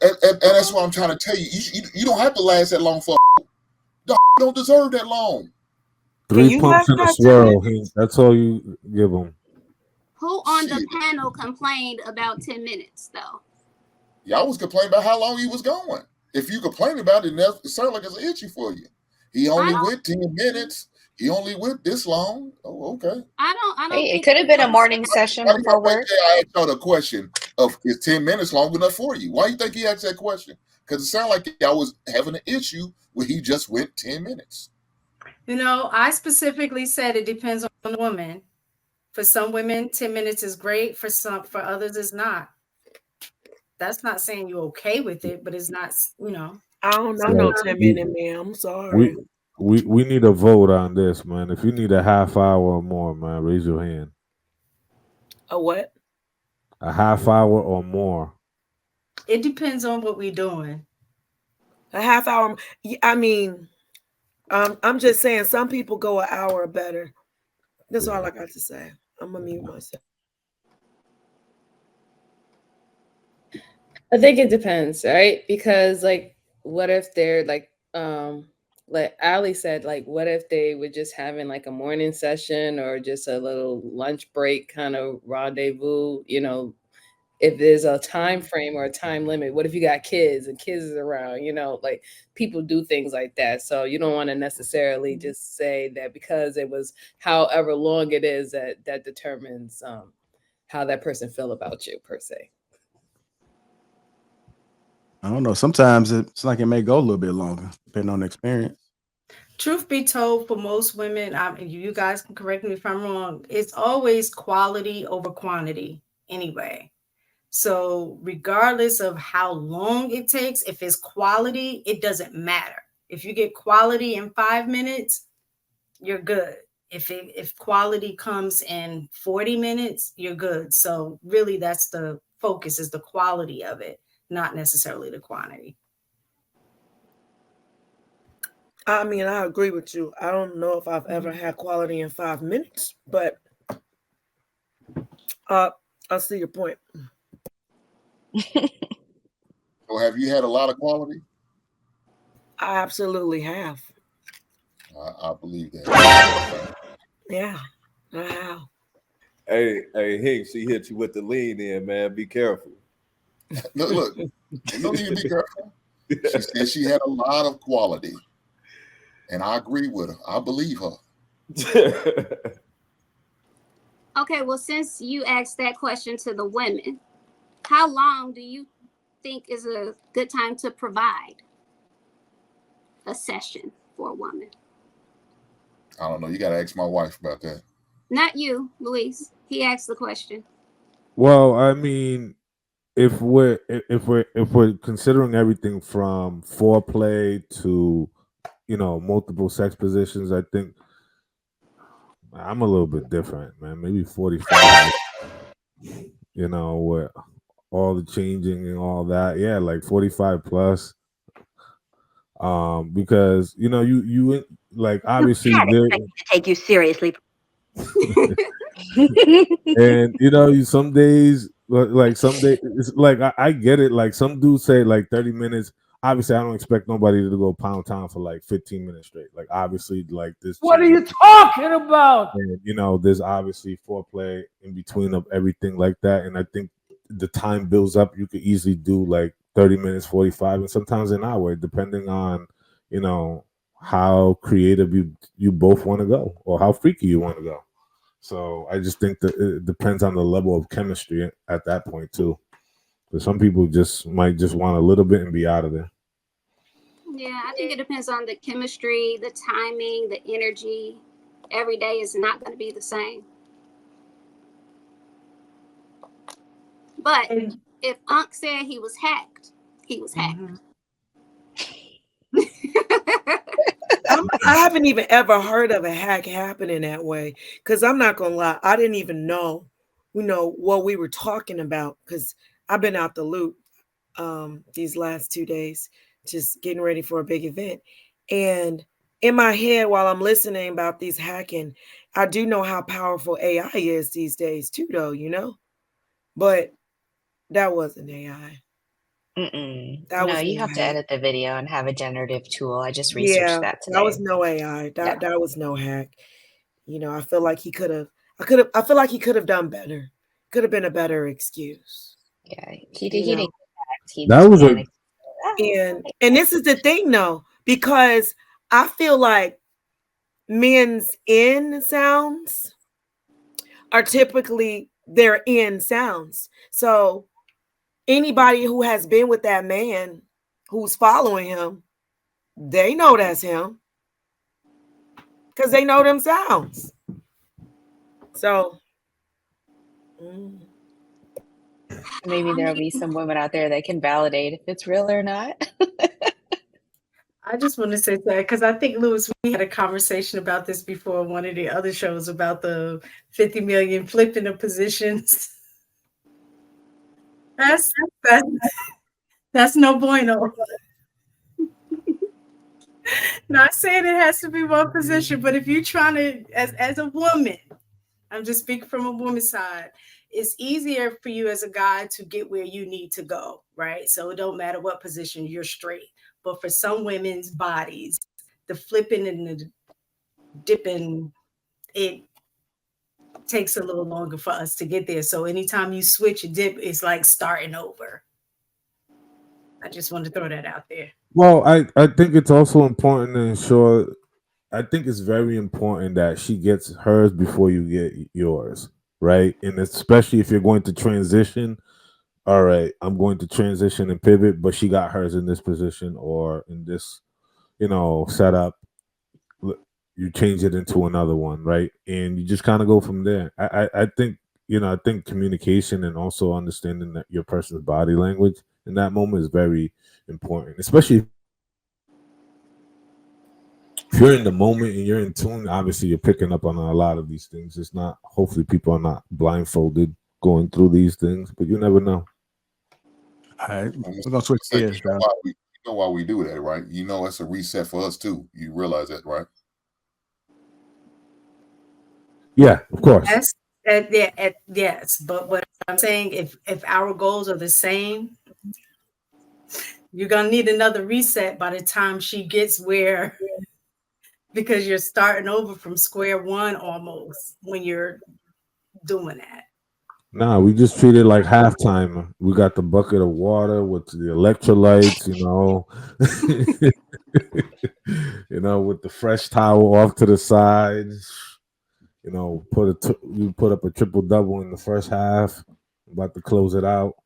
and that's what I'm trying to tell you. You don't have to last that long for. You don't deserve that long. 3 pumps in a swirl. That's all you give them. Who on the panel complained about 10 minutes though? Y'all was complaining about how long he was going. If you complain about it, it sounds like it's an issue for you. He only went 10 minutes. He only went this long. Oh, okay. I don't. Hey, it could have been a morning session before work. I asked y'all the question of is 10 minutes long enough for you? Why do you think he asked that question? Because it sounded like y'all was having an issue where he just went 10 minutes. You know, I specifically said it depends on the woman. For some women, 10 minutes is great. For others, it's not. That's not saying you're okay with it, but it's not, you know. I don't know no 10-minute, man. I'm sorry. We need a vote on this, man. If you need a half hour or more, man, raise your hand. A what? A half hour or more. It depends on what we're doing. A half hour. I mean, I'm just saying some people go an hour better. That's all I got to say. I'm gonna mute myself. I think it depends, right? Because like, what if they're like Ali said, like, what if they were just having like a morning session or just a little lunch break kind of rendezvous, you know, if there's a time frame or a time limit. What if you got kids and kids is around, you know, like people do things like that. So you don't want to necessarily just say that because it was however long it is that determines how that person feel about you per se. I don't know. Sometimes it's like it may go a little bit longer, depending on the experience. Truth be told, for most women, you guys can correct me if I'm wrong, it's always quality over quantity anyway. So regardless of how long it takes, if it's quality, it doesn't matter. If you get quality in 5 minutes, you're good. If quality comes in 40 minutes, you're good. So really that's the focus, is the quality of it, not necessarily the quantity. I mean, I agree with you. I don't know if I've ever had quality in 5 minutes, but I see your point. So have you had a lot of quality? I absolutely have. I believe that. Yeah, I have. Hey, Hicks, she hit you with the lean in, man. Be careful. Look, you don't need to be careful. She said she had a lot of quality. And I agree with her. I believe her. Okay, well, since you asked that question to the women, how long do you think is a good time to provide a session for a woman? I don't know. You got to ask my wife about that. Not you, Luis. He asked the question. Well, I mean, if we're considering everything from foreplay to, you know, multiple sex positions, I think I'm a little bit different, man. Maybe 45. You know, with all the changing and all that. Yeah, like 45 plus. Because you know, you like obviously you to take you seriously. And you know, some days it's like I get it. Like some dudes say like 30 minutes. Obviously, I don't expect nobody to go pound town for like 15 minutes straight. Like obviously, like this. What are you talking about? And, you know, there's obviously foreplay in between of everything like that. And I think the time builds up. You could easily do like 30 minutes, 45, and sometimes an hour, depending on, you know, how creative you both want to go or how freaky you want to go. So I just think that it depends on the level of chemistry at that point too. Because some people might just want a little bit and be out of there. Yeah, I think it depends on the chemistry, the timing, the energy. Every day is not going to be the same. But if Unc said he was hacked, he was hacked. I haven't even ever heard of a hack happening that way. Because I'm not going to lie, I didn't even know, you know, what we were talking about. Because I've been out the loop these last 2 days, just getting ready for a big event. And in my head, while I'm listening about these hacking, I do know how powerful AI is these days too, though, you know. But that wasn't AI. That No, was you no have to hack. edit the video and have a generative tool. I just researched Yeah, that that was today. no AI. Yeah. That was no hack. I feel like he could have. I feel like he could have done better. Could have been a better excuse. Yeah, he didn't get hacked. He That just was a panicked. And this is the thing though, because I feel like men's in sounds are typically their in sounds. So anybody who has been with that man who's following him, they know that's him because they know them sounds. So Maybe there'll be some women out there that can validate if it's real or not. I just want to say that because I think, Louis, we had a conversation about this before on one of the other shows about the 50 million flipping the positions. That's no bueno. Not saying it has to be one position, but if you're trying to, as a woman, I'm just speaking from a woman's side, it's easier for you as a guy to get where you need to go, right? So it don't matter what position, you're straight. But for some women's bodies, the flipping and the dipping, it takes a little longer for us to get there. So anytime you switch a dip, it's like starting over. I just want to throw that out there. Well, I think it's also important to ensure. I think it's very important that she gets hers before you get yours, right? And especially if you're going to transition. All right, I'm going to transition and pivot, but she got hers in this position or in this, setup. You change it into another one, right? And you just kind of go from there. I think I think communication and also understanding that your person's body language in that moment is very important, especially if you're in the moment and you're in tune. Obviously, you're picking up on a lot of these things. It's not. Hopefully, people are not blindfolded going through these things, but you never know. All right, we're gonna switch You gears, man. know why we do that, right? You know, it's a reset for us too. You realize that, right? Yeah, of course. Yes, but what I'm saying, if our goals are the same, you're gonna need another reset by the time she gets where, because you're starting over from square one almost when you're doing that. Nah, we just treat it like halftime. We got the bucket of water with the electrolytes, with the fresh towel off to the side. You put up a triple double in the first half. About to close it out.